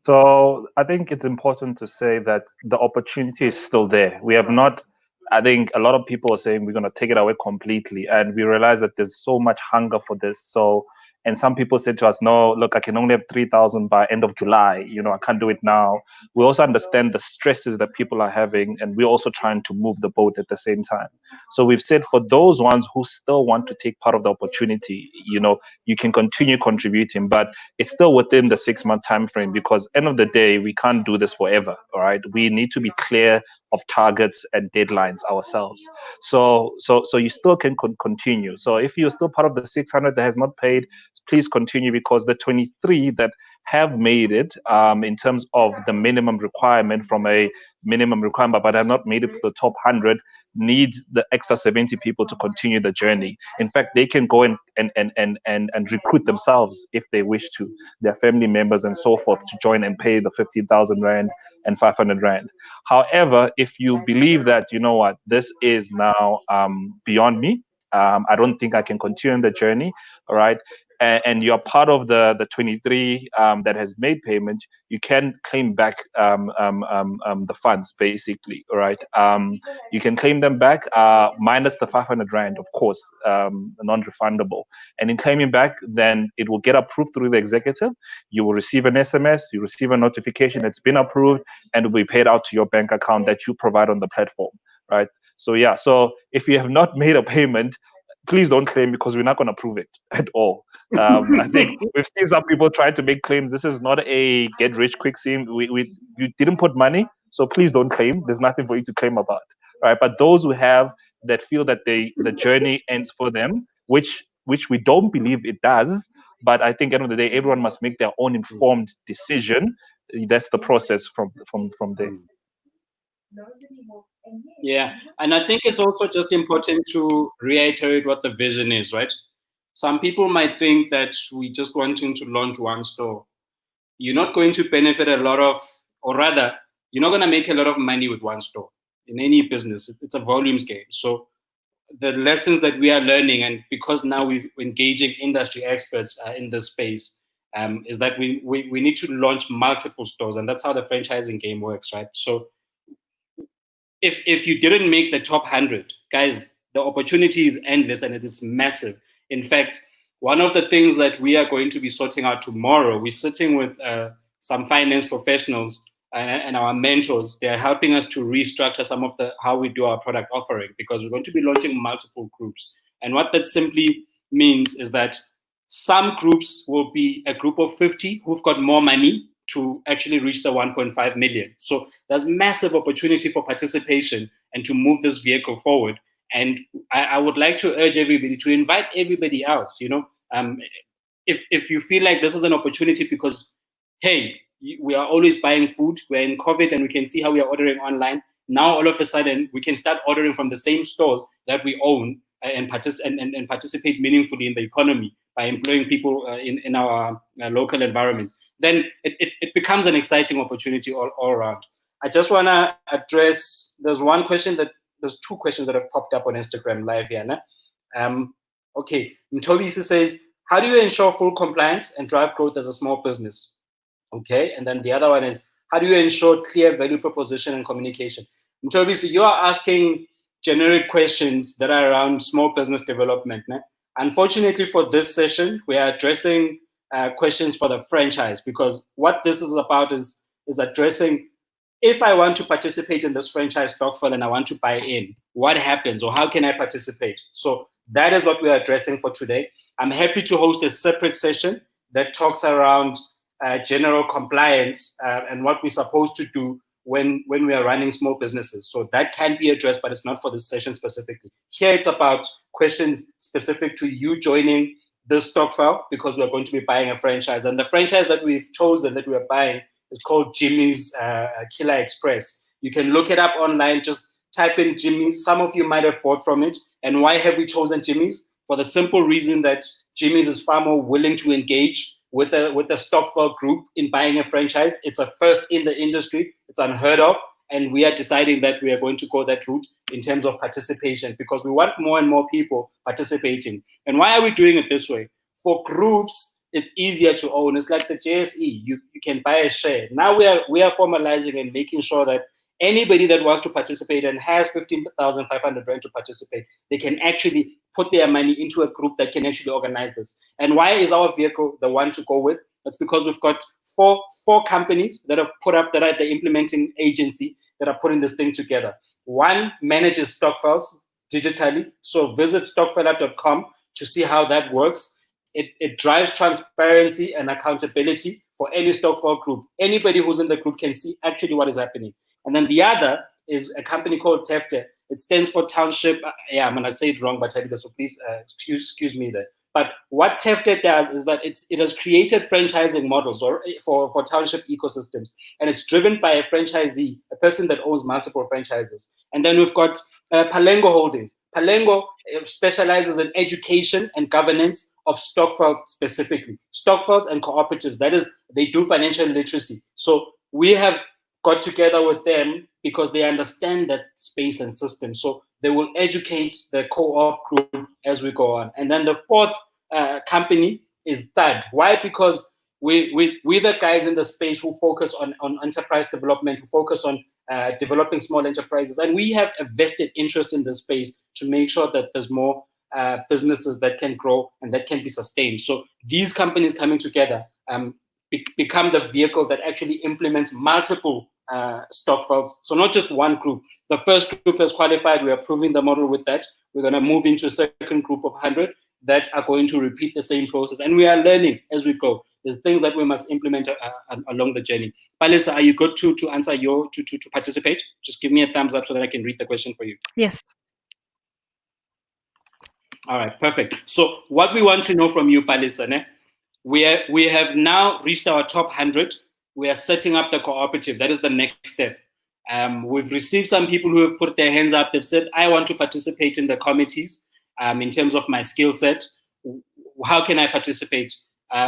So I think it's important to say that the opportunity is still there. We have not, I think a lot of people are saying we're going to take it away completely. And we realize that there's so much hunger for this. So, and some people said to us, no, look, I can only have 3,000 by end of July. You know, I can't do it now. We also understand the stresses that people are having, and we're also trying to move the boat at the same time. So we've said for those ones who still want to take part of the opportunity, you know, you can continue contributing, but it's still within the 6-month time frame, because end of the day, we can't do this forever. All right. We need to be clear of targets and deadlines ourselves. So you still can continue. So if you're still part of the 600 that has not paid, please continue, because the 23 that have made it in terms of the minimum requirement from a minimum requirement, but have not made it for the top 100, needs the extra 70 people to continue the journey. In fact, they can go and recruit themselves if they wish to, their family members and so forth, to join and pay the 15,000 Rand and 500 Rand. However, if you believe that, you know what, this is now beyond me, I don't think I can continue on the journey, all right, and you're part of the 23 that has made payment, you can claim back the funds, basically, all right. You can claim them back minus the 500 Rand, of course, non-refundable. And in claiming back, then it will get approved through the executive. You will receive an SMS, you receive a notification, it's been approved, and it will be paid out to your bank account that you provide on the platform, right? So yeah, so if you have not made a payment, please don't claim, because we're not going to approve it at all. I think we've seen some people try to make claims. This is not a get rich quick scheme. You didn't put money, so please don't claim. There's nothing for you to claim about, right? But those who have, that feel that the journey ends for them, which we don't believe it does, but I think at the end of the day, everyone must make their own informed decision. That's the process from there. Yeah, and I think it's also just important to reiterate what the vision is, right? Some people might think that we just wanting to launch one store. You're not going to benefit a lot of, or rather, you're not going to make a lot of money with one store. In any business, it's a volumes game. So the lessons that we are learning, and because now we're engaging industry experts in this space, is that we need to launch multiple stores, and that's how the franchising game works, right? So if you didn't make the top 100, guys, the opportunity is endless and it is massive. In fact, one of the things that we are going to be sorting out tomorrow, we're sitting with some finance professionals, and our mentors, they're helping us to restructure some of how we do our product offering, because we're going to be launching multiple groups. And what that simply means is that some groups will be a group of 50 who've got more money to actually reach the 1.5 million. So there's massive opportunity for participation and to move this vehicle forward. And I would like to urge everybody to invite everybody else. If you feel like this is an opportunity because, hey, we are always buying food, we're in COVID and we can see how we are ordering online. Now, all of a sudden, we can start ordering from the same stores that we own and participate meaningfully in the economy by employing people in our local environments. Then it becomes an exciting opportunity all around. I just want to address, there's two questions that have popped up on Instagram Live here. Okay, Mtobisi says, how do you ensure full compliance and drive growth as a small business? Okay, and then the other one is, how do you ensure clear value proposition and communication? Mtobisi, you are asking generic questions that are around small business development. Unfortunately for this session, we are addressing questions for the franchise, because what this is about is addressing, if I want to participate in this franchise Stokvel and I want to buy in, what happens or how can I participate? So that is what we are addressing for today. I'm happy to host a separate session that talks around general compliance and what we're supposed to do when we are running small businesses. So that can be addressed, but it's not for this session specifically. Here it's about questions specific to you joining this Stokvel, because we're going to be buying a franchise. And the franchise that we've chosen, that we are buying, is called Jimmy's Killer Express. You can look it up online, just type in Jimmy's. Some of you might have bought from it. And why have we chosen Jimmy's? For the simple reason that Jimmy's is far more willing to engage with the Stokvel group in buying a franchise. It's a first in the industry. It's unheard of. And we are deciding that we are going to go that route in terms of participation, because we want more and more people participating. And why are we doing it this way? For groups, it's easier to own. It's like the JSE. You can buy a share. Now we are formalizing and making sure that anybody that wants to participate and has 15,500 rand to participate, they can actually put their money into a group that can actually organize this. And why is our vehicle the one to go with? That's because we've got four companies that have put up, that are the implementing agency that are putting this thing together. One manages Stokvels digitally. So visit stokvelup.com to see how that works. It drives transparency and accountability for any Stokvel group. Anybody who's in the group can see actually what is happening. And then the other is a company called TEFTE. It stands for Township. I'm going to say it wrong, but so please excuse me there. But what TEFTE does is that it has created franchising models for township ecosystems. And it's driven by a franchisee, a person that owns multiple franchises. And then we've got Palengo Holdings. Palengo specializes in education and governance of Stokvels specifically. Stokvels and cooperatives, that is, they do financial literacy. So we have got together with them because they understand that space and system. So they will educate the co-op group as we go on. And then the fourth company is THUD. Why? Because we're the guys in the space who focus on enterprise development, who focus on developing small enterprises. And we have a vested interest in this space to make sure that there's more businesses that can grow and that can be sustained. So these companies coming together become the vehicle that actually implements multiple Stokvels. So not just one group. The first group has qualified. We are proving the model with that. We're going to move into a second group of 100 that are going to repeat the same process. And we are learning as we go. There's things that we must implement along the journey. Palisa, are you good to answer to participate? Just give me a thumbs up so that I can read the question for you. Yes. All right, perfect. So what we want to know from you, Palisa, we have now reached our top 100. We are setting up the cooperative. That is the next step. We've received some people who have put their hands up. They've said, I want to participate in the committees in terms of my skill set. How can I participate?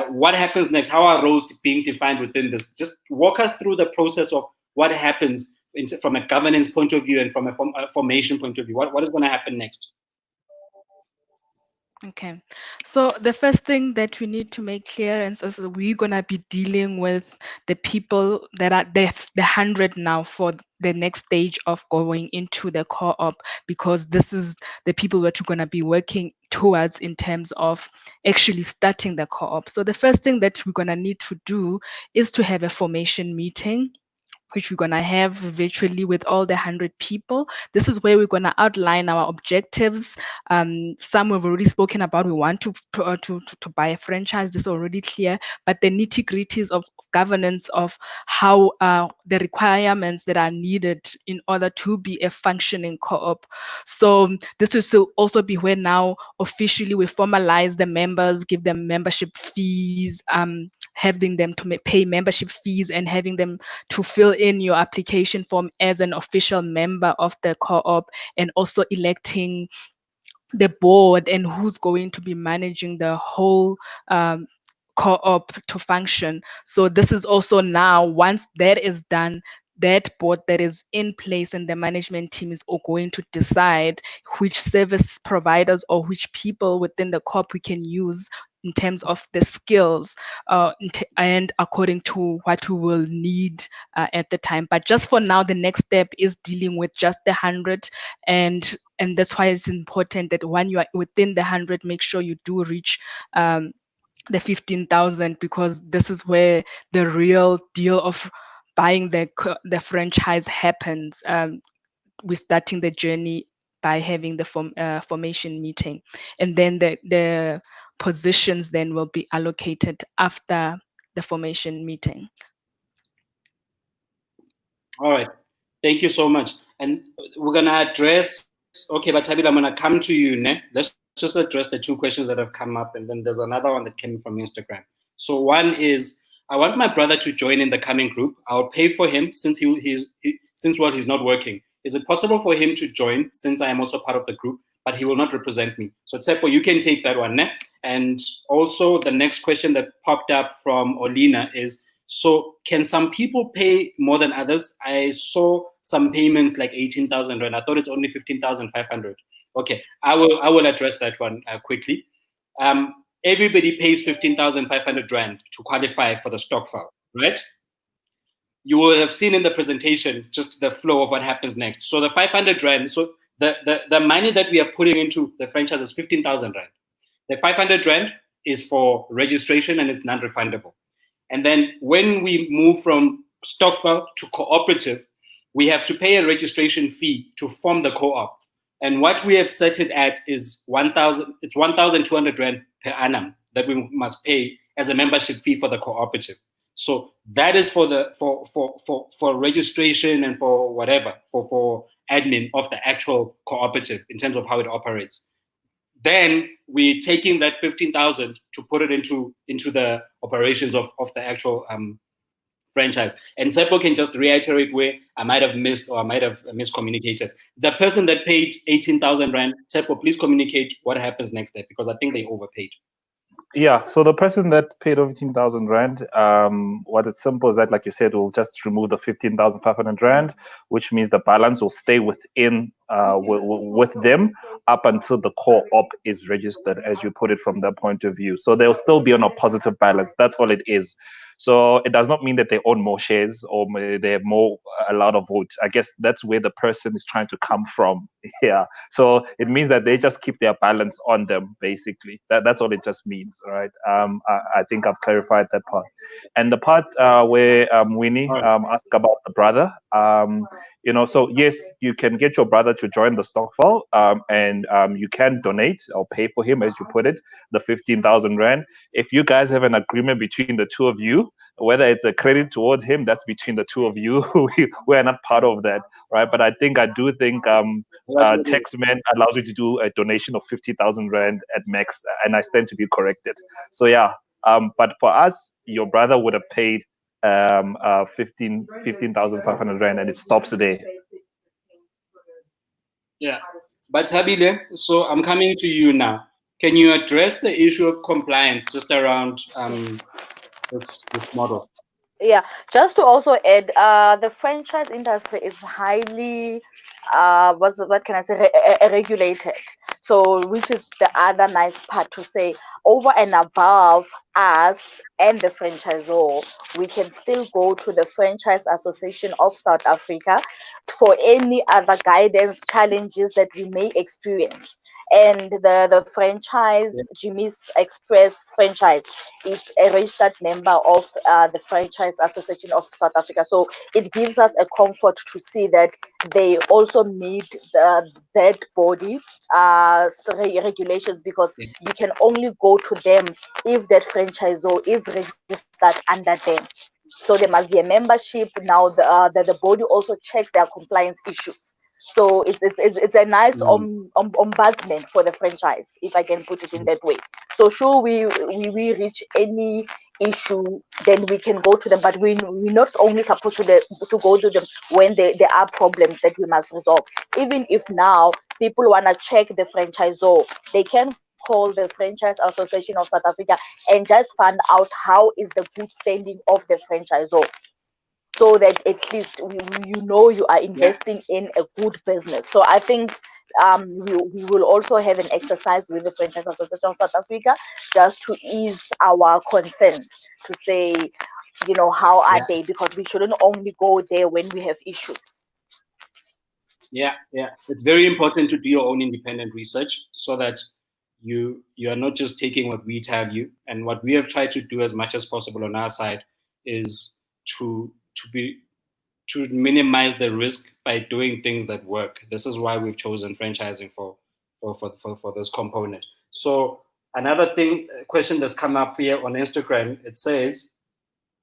What happens next? How are roles being defined within this? Just walk us through the process of what happens from a governance point of view and from a formation point of view. What is going to happen next? Okay, so the first thing that we need to make clear is we're gonna be dealing with the people that are the 100 now for the next stage of going into the co-op, because this is the people that we're gonna be working towards in terms of actually starting the co-op. So the first thing that we're gonna need to do is to have a formation meeting which we're going to have virtually with all the 100 people. This is where we're going to outline our objectives. Some we've already spoken about. We want to buy a franchise. This is already clear. But the nitty-gritties of governance of how the requirements that are needed in order to be a functioning co-op. So this will also be where now officially we formalize the members, give them membership fees, having them to pay membership fees and having them to fill in your application form as an official member of the co-op, and also electing the board and who's going to be managing the whole co-op to function. So this is also now, once that is done, that board that is in place and the management team is all going to decide which service providers or which people within the co-op we can use in terms of the skills and according to what we will need at the time. But just for now, the next step is dealing with just the 100, and that's why it's important that when you are within the 100, make sure you do reach the 15,000, because this is where the real deal of buying the franchise happens. We're starting the journey by having the formation meeting, and then the positions then will be allocated after the formation meeting. All right, thank you so much. And we're gonna address. Okay, but Tabitha, I'm gonna come to you. Ne? Let's just address the two questions that have come up, and then there's another one that came from Instagram. So one is, I want my brother to join in the coming group. I'll pay for him since he's not working. Is it possible for him to join since I am also part of the group, but he will not represent me? So Tsepo, you can take that one. Ne? And also the next question that popped up from Olina is, so can some people pay more than others? I saw some payments like 18,000 rand. I thought it's only 15,500. Okay, I will address that one quickly. Everybody pays 15,500 rand to qualify for the Stokvel, right? You will have seen in the presentation just the flow of what happens next. So the 500 rand, so the money that we are putting into the franchise is 15,000 rand. The 500 rand is for registration and it's non-refundable. And then when we move from Stokvel to cooperative, we have to pay a registration fee to form the co-op. And what we have set it at is 1,200 rand per annum that we must pay as a membership fee for the cooperative. So that is for the for registration and for whatever, for admin of the actual cooperative in terms of how it operates. Then we're taking that 15,000 to put it into the operations of the actual franchise. And Seppo can just reiterate where I might have missed or I might have miscommunicated. The person that paid 18,000 rand, Seppo, please communicate what happens next there, because I think they overpaid. Yeah, so the person that paid over 15,000 rand, what it's simple is that, like you said, we'll just remove the 15,500 rand, which means the balance will stay within with them up until the co-op is registered, as you put it from that point of view. So they'll still be on a positive balance. That's all it is. So it does not mean that they own more shares or they have more allowed of vote. I guess that's where the person is trying to come from. Yeah. So it means that they just keep their balance on them, basically. That's all it just means, right? I think I've clarified that part. And the part where Winnie asked about the brother, so yes, you can get your brother to join the Stokvel, and you can donate or pay for him, as you put it, the 15,000 rand. If you guys have an agreement between the two of you, whether it's a credit towards him, that's between the two of you. We're not part of that, right? But I think Taxman allows you to do a donation of 50,000 rand at max, and I stand to be corrected. So yeah, but for us, your brother would have paid 15,500 rand, and it stops there. Yeah, but Habile, so I'm coming to you now. Can you address the issue of compliance just around this model? Yeah, just to also add, the franchise industry is highly, what can I say, regulated. So, which is the other nice part to say, over and above us and the franchisor, we can still go to the Franchise Association of South Africa for any other guidance challenges that we may experience. And the franchise, Jimmy's Express franchise, is a registered member of the Franchise Association of South Africa. So it gives us a comfort to see that they also meet that body regulations, because you can only go to them if that franchisor is registered under them. So there must be a membership. Now the body also checks their compliance issues. So it's a nice ombudsman for the franchise, if I can put it in that way. So sure, we reach any issue, then we can go to them, but we're not only supposed to go to them when there are problems that we must resolve. Even if now people want to check the franchisor, they can call the Franchise Association of South Africa and just find out how is the good standing of the franchisor, so that at least you know you are investing in a good business. So I think we will also have an exercise with the Franchise Association of South Africa, just to ease our concerns, to say, how are they, because we shouldn't only go there when we have issues. Yeah, it's very important to do your own independent research, so that you are not just taking what we tell you. And what we have tried to do as much as possible on our side is to minimize the risk by doing things that work. This is why we've chosen franchising for this component. So another question that's come up here on Instagram, it says,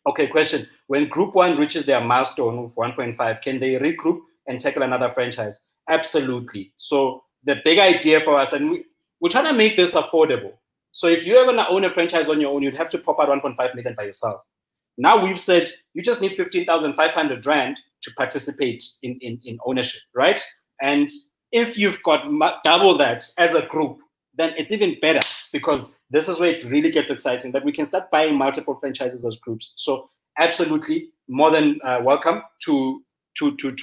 okay, question: when Group 1 reaches their milestone of 1.5, can they regroup and tackle another franchise? Absolutely. So the big idea for us, and we're trying to make this affordable. So if you're going to own a franchise on your own, you'd have to pop out 1.5 million by yourself. Now we've said you just need 15,500 Rand to participate in ownership, right? And if you've got double that as a group, then it's even better, because this is where it really gets exciting, that we can start buying multiple franchises as groups. So absolutely more than welcome to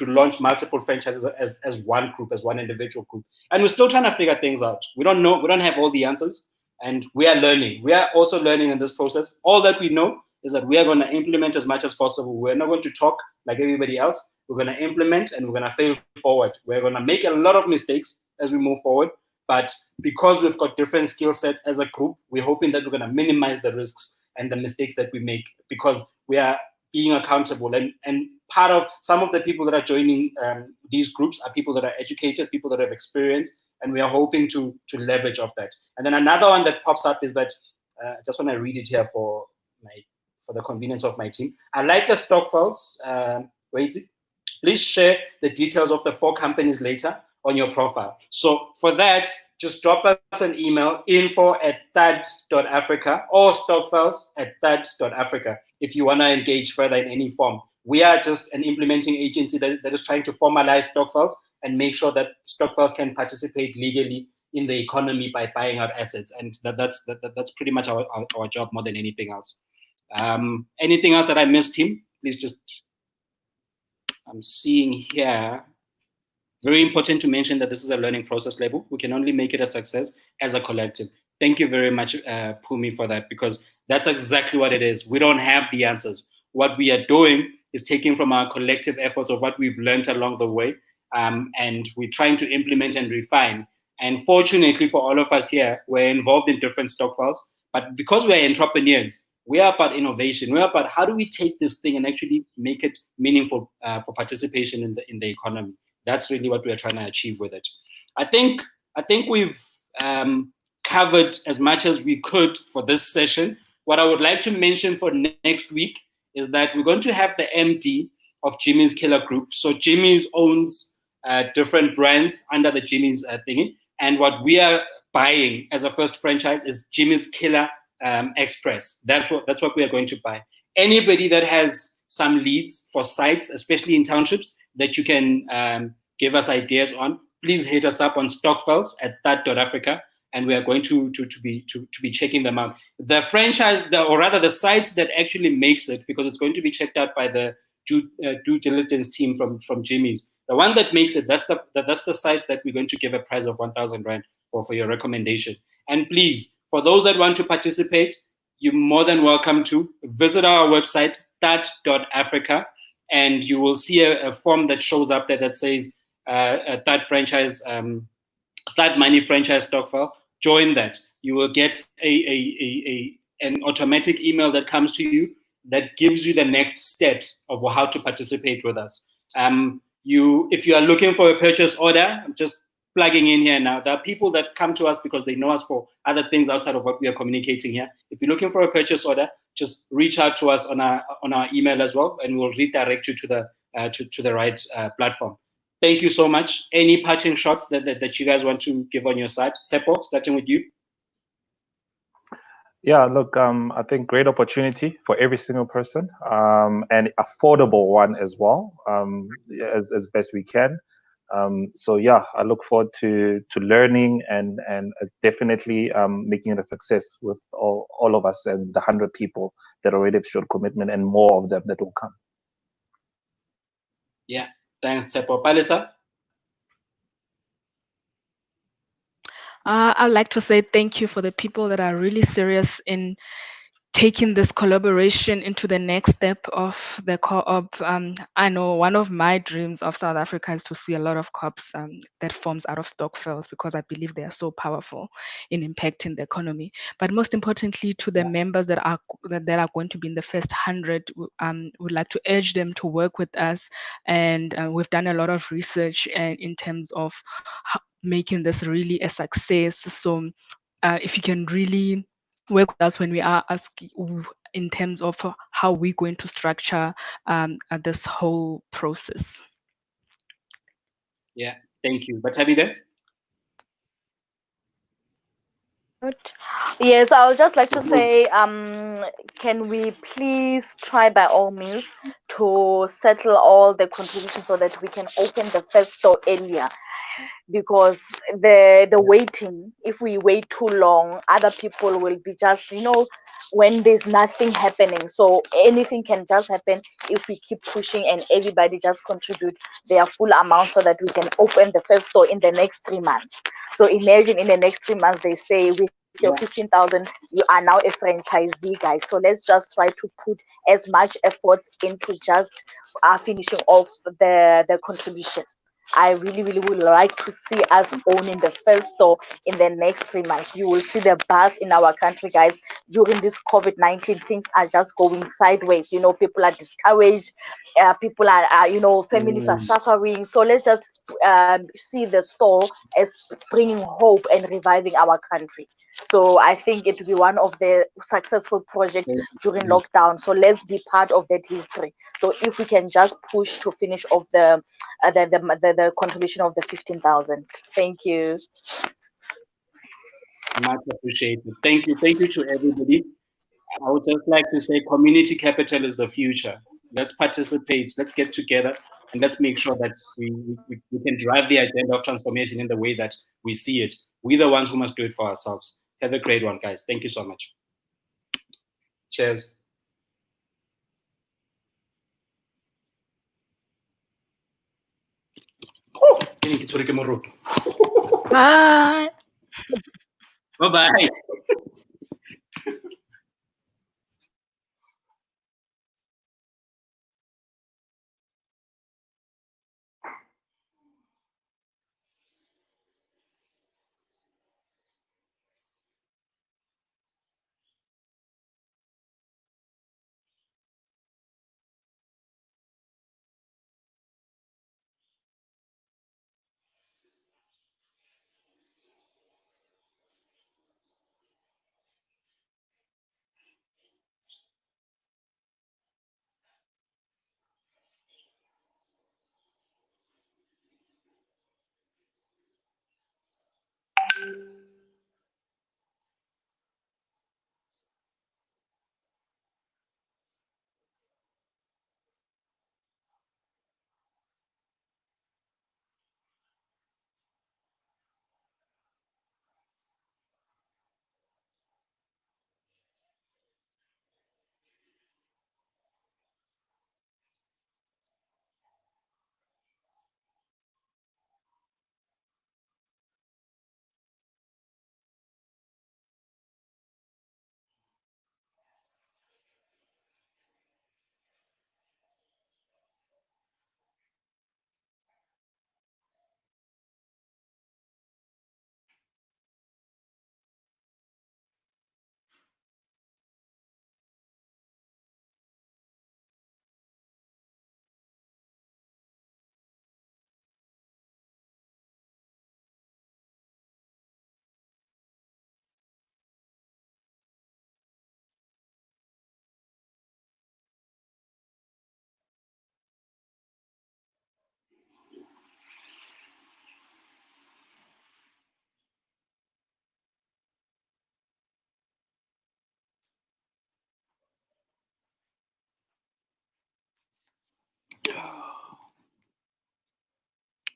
launch multiple franchises as one group, as one individual group. And we're still trying to figure things out. We don't know, we don't have all the answers, and we are learning. We are also learning in this process. All that we know is that we are going to implement as much as possible. We're not going to talk like everybody else. We're going to implement, and we're going to fail forward. We're going to make a lot of mistakes as we move forward, but because we've got different skill sets as a group, we're hoping that we're going to minimize the risks and the mistakes that we make, because we are being accountable. And part of some of the people that are joining these groups are people that are educated, people that have experience, and we are hoping to leverage off that. And then another one that pops up is that, I just want to read it here for the convenience of my team. I like the Stokvels. Please share the details of the 4 companies later on your profile. So for that, just drop us an email, info@thud.africa or stokvels@thud.africa if you want to engage further in any form. We are just an implementing agency that is trying to formalize Stokvels and make sure that Stokvels can participate legally in the economy by buying out assets. And that's pretty much our job more than anything else. Anything else that I missed, Tim? Please just, I'm seeing here, very important to mention that this is a learning process label. We can only make it a success as a collective. Thank you very much, Pumi, for that, because that's exactly what it is. We don't have the answers. What we are doing is taking from our collective efforts of what we've learned along the way, and we're trying to implement and refine. And fortunately for all of us here, we're involved in different Stokvels, but because we're entrepreneurs, we are about innovation. We're about how do we take this thing and actually make it meaningful for participation in the economy. That's really what we are trying to achieve with it. I think we've covered as much as we could for this session. What I would like to mention for next week is that we're going to have the MD of Jimmy's Killer Group. So Jimmy's owns different brands under the Jimmy's thingy. And what we are buying as a first franchise is Jimmy's Killer Express. That's what we are going to buy. Anybody that has some leads for sites, especially in townships, that you can give us ideas on, please hit us up on stokvels@thud.africa, and we are going to be checking them out. The franchise, or rather the sites that actually makes it, because it's going to be checked out by the due diligence team from Jimmy's. The one that makes it, that's the site that we're going to give a prize of 1,000 Rand for your recommendation. And please, for those that want to participate, you're more than welcome to visit our website, THUD.Africa, and you will see a form that shows up there that says THUD franchise, THUDmoney franchise Stokvel. Join that. You will get an automatic email that comes to you that gives you the next steps of how to participate with us. If you are looking for a purchase order, I'm just plugging in here now. There are people that come to us because they know us for other things outside of what we are communicating here. If you're looking for a purchase order, just reach out to us on our email as well, and we'll redirect you to the right platform. Thank you so much. Any parting shots that you guys want to give on your side? Tsepo, starting with you. Yeah, look, I think great opportunity for every single person, and affordable one as well, as best we can. So yeah, I look forward to learning and definitely making it a success with all of us and the 100 people that already have showed commitment, and more of them that will come. Yeah, thanks, Tsepo. Palisa? I'd like to say thank you for the people that are really serious in taking this collaboration into the next step of the co-op. I know one of my dreams of South Africa is to see a lot of co-ops that forms out of Stokvels, because I believe they are so powerful in impacting the economy. But most importantly, to the members that are going to be in the first 100, would like to urge them to work with us. And we've done a lot of research in terms of making this really a success. So if you can really work with us when we are asking in terms of how we're going to structure this whole process. Yeah, thank you. But Tabitha? Yes, I would just like to say, can we please try by all means to settle all the contributions so that we can open the first store earlier? Because the waiting, if we wait too long, other people will be just, when there's nothing happening. So anything can just happen if we keep pushing and everybody just contribute their full amount so that we can open the first store in the next 3 months. So imagine in the next 3 months, they say with your 15,000, you are now a franchisee, guys. So let's just try to put as much effort into just finishing off the contribution. I really, really would like to see us owning the first store in the next 3 months. You will see the buzz in our country, guys. During this COVID-19, things are just going sideways. People are discouraged. People are, families are suffering. So let's just see the store as bringing hope and reviving our country. So I think it will be one of the successful projects during lockdown. So let's be part of that history. So if we can just push to finish off the contribution of the 15,000. Thank you. Much appreciated. Thank you. Thank you to everybody. I would just like to say community capital is the future. Let's participate, let's get together, and let's make sure that we can drive the agenda of transformation in the way that we see it. We're the ones who must do it for ourselves. Have a great one, guys. Thank you so much. Cheers. Bye. Bye-bye.